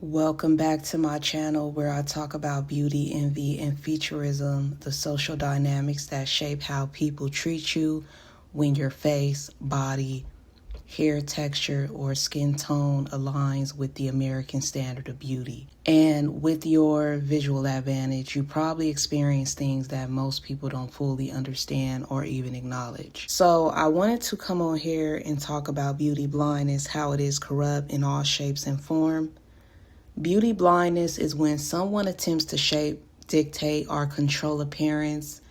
Welcome back to my channel where I talk about beauty, envy, and featurism, the social dynamics that shape how people treat you when your face, body, hair texture, or skin tone aligns with the American standard of beauty. And with your visual advantage, you probably experience things that most people don't fully understand or even acknowledge. So I wanted to come on here and talk about beauty blindness, how it is corrupt in all shapes and form. Beauty blindness is when someone attempts to shape, dictate, or control appearance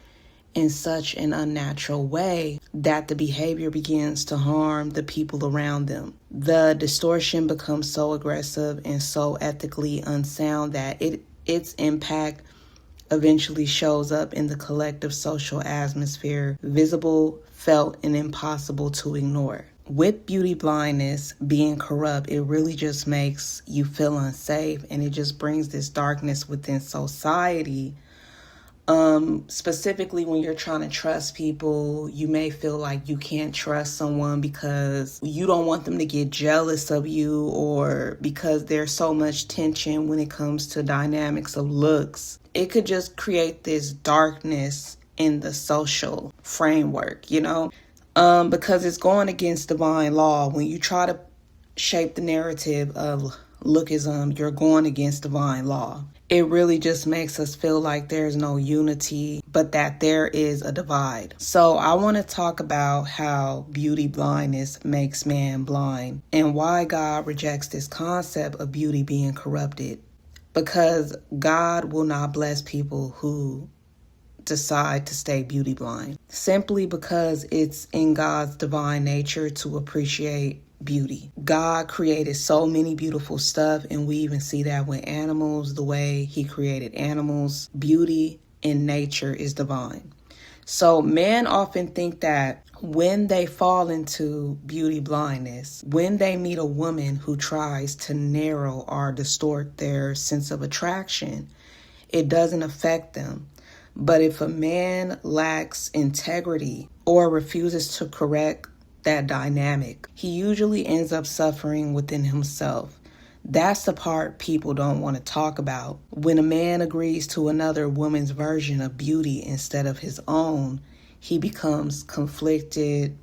in such an unnatural way that the behavior begins to harm the people around them. The distortion becomes so aggressive and so ethically unsound that its impact eventually shows up in the collective social atmosphere, visible, felt, and impossible to ignore. With beauty blindness being corrupt, it really just makes you feel unsafe, and it just brings this darkness within society. Specifically when you're trying to trust people, you may feel like you can't trust someone because you don't want them to get jealous of you, or because there's so much tension when it comes to dynamics of looks. It could just create this darkness in the social framework, because it's going against divine law. When you try to shape the narrative of lookism, you're going against divine law. It really just makes us feel like there's no unity, but that there is a divide. So I want to talk about how beauty blindness makes man blind and why God rejects this concept of beauty being corrupted. Because God will not bless people who decide to stay beauty blind, simply because it's in God's divine nature to appreciate beauty. God created so many beautiful stuff, and we even see that with animals, the way he created animals. Beauty in nature is divine. So men often think that when they fall into beauty blindness, when they meet a woman who tries to narrow or distort their sense of attraction, it doesn't affect them. But if a man lacks integrity or refuses to correct that dynamic, he usually ends up suffering within himself. That's the part people don't want to talk about. When a man agrees to another woman's version of beauty instead of his own, he becomes conflicted,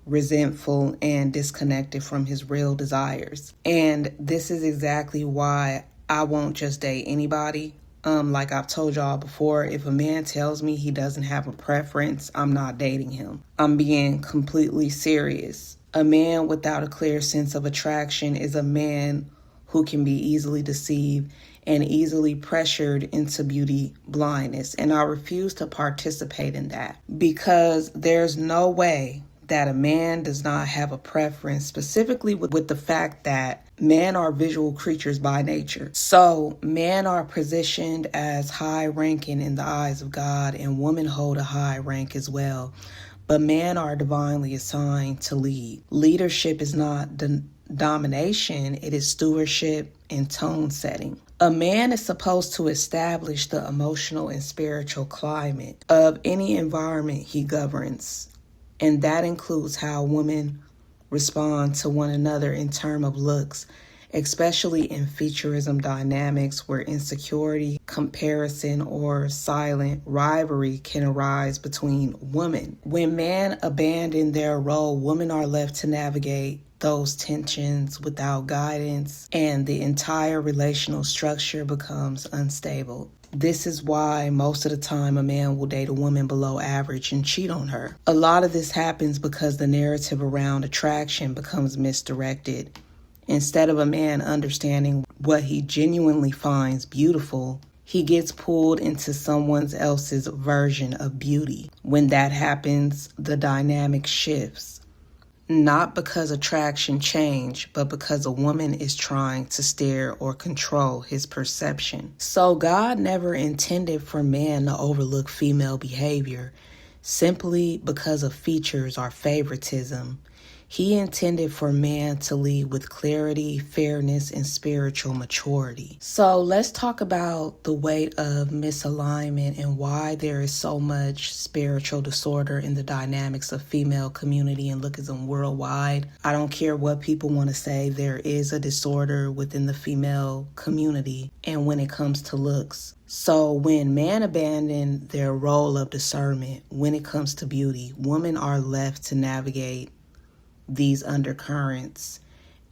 resentful, and disconnected from his real desires. And this is exactly why I won't just date anybody. Like I've told y'all before, if a man tells me he doesn't have a preference, I'm not dating him. I'm being completely serious. A man without a clear sense of attraction is a man who can be easily deceived and easily pressured into beauty blindness. And I refuse to participate in that, because there's no way that a man does not have a preference, specifically with the fact that men are visual creatures by nature. So men are positioned as high ranking in the eyes of God, and women hold a high rank as well. But men are divinely assigned to lead. Leadership is not domination, it is stewardship and tone setting. A man is supposed to establish the emotional and spiritual climate of any environment he governs. And that includes how women respond to one another in terms of looks, especially in featurism dynamics where insecurity, comparison, or silent rivalry can arise between women. When men abandon their role, women are left to navigate those tensions without guidance, and the entire relational structure becomes unstable. This is why most of the time a man will date a woman below average and cheat on her. A lot of this happens because the narrative around attraction becomes misdirected. Instead of a man understanding what he genuinely finds beautiful, he gets pulled into someone else's version of beauty. When that happens, the dynamic shifts. Not because attraction changed, but because a woman is trying to steer or control his perception. So God never intended for man to overlook female behavior simply because of features or favoritism. He intended for man to lead with clarity, fairness, and spiritual maturity. So let's talk about the weight of misalignment and why there is so much spiritual disorder in the dynamics of female community and lookism worldwide. I don't care what people want to say, there is a disorder within the female community and when it comes to looks. So when men abandon their role of discernment when it comes to beauty, women are left to navigate these undercurrents,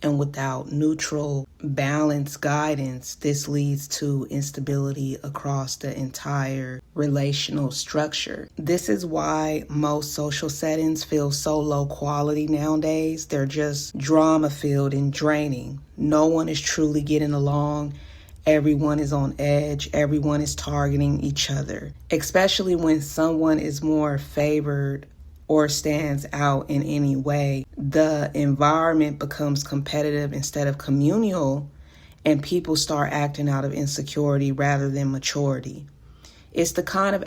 and without neutral, balanced guidance, this leads to instability across the entire relational structure. This is why most social settings feel so low quality nowadays. They're just drama-filled and draining. No one is truly getting along. Everyone is on edge. Everyone is targeting each other, especially when someone is more favored or stands out in any way. The environment becomes competitive instead of communal, and people start acting out of insecurity rather than maturity. It's the kind of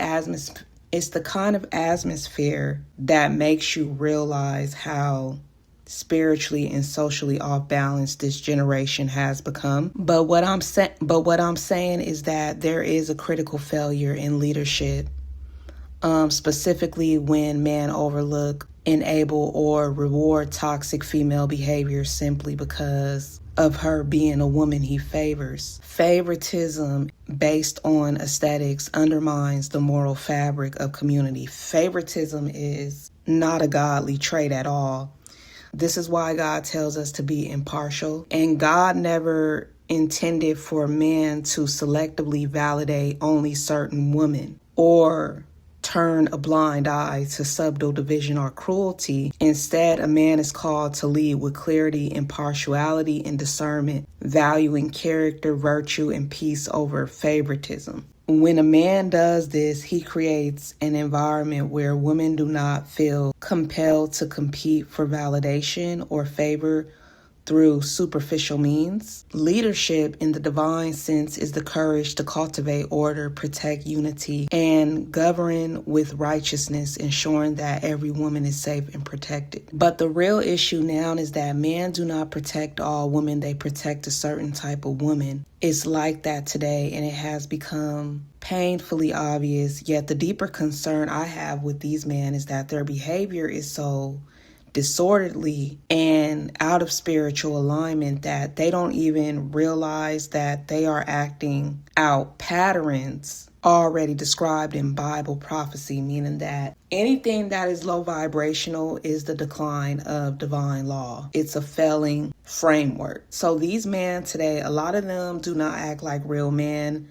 atmosphere that makes you realize how spiritually and socially off balance this generation has become. But what I'm saying is that there is a critical failure in leadership. Specifically when men overlook, enable, or reward toxic female behavior simply because of her being a woman he favors. Favoritism based on aesthetics undermines the moral fabric of community. Favoritism is not a godly trait at all. This is why God tells us to be impartial, and God never intended for men to selectively validate only certain women or turn a blind eye to subtle division or cruelty. Instead, a man is called to lead with clarity, impartiality, and discernment, valuing character, virtue, and peace over favoritism. When a man does this, he creates an environment where women do not feel compelled to compete for validation or favor through superficial means. Leadership in the divine sense is the courage to cultivate order, protect unity, and govern with righteousness, ensuring that every woman is safe and protected. But the real issue now is that men do not protect all women, they protect a certain type of woman. It's like that today, and it has become painfully obvious. Yet the deeper concern I have with these men is that their behavior is so disorderly and out of spiritual alignment that they don't even realize that they are acting out patterns already described in Bible prophecy, meaning that anything that is low vibrational is the decline of divine law. It's a failing framework. So these men today, a lot of them do not act like real men.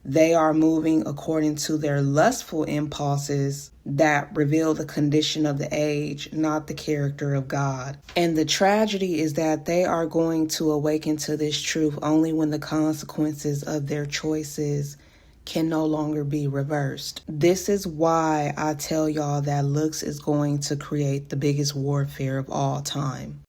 They are moving according to their lustful impulses that reveal the condition of the age, not the character of God. And the tragedy is that they are going to awaken to this truth only when the consequences of their choices can no longer be reversed. This is why I tell y'all that looks is going to create the biggest warfare of all time.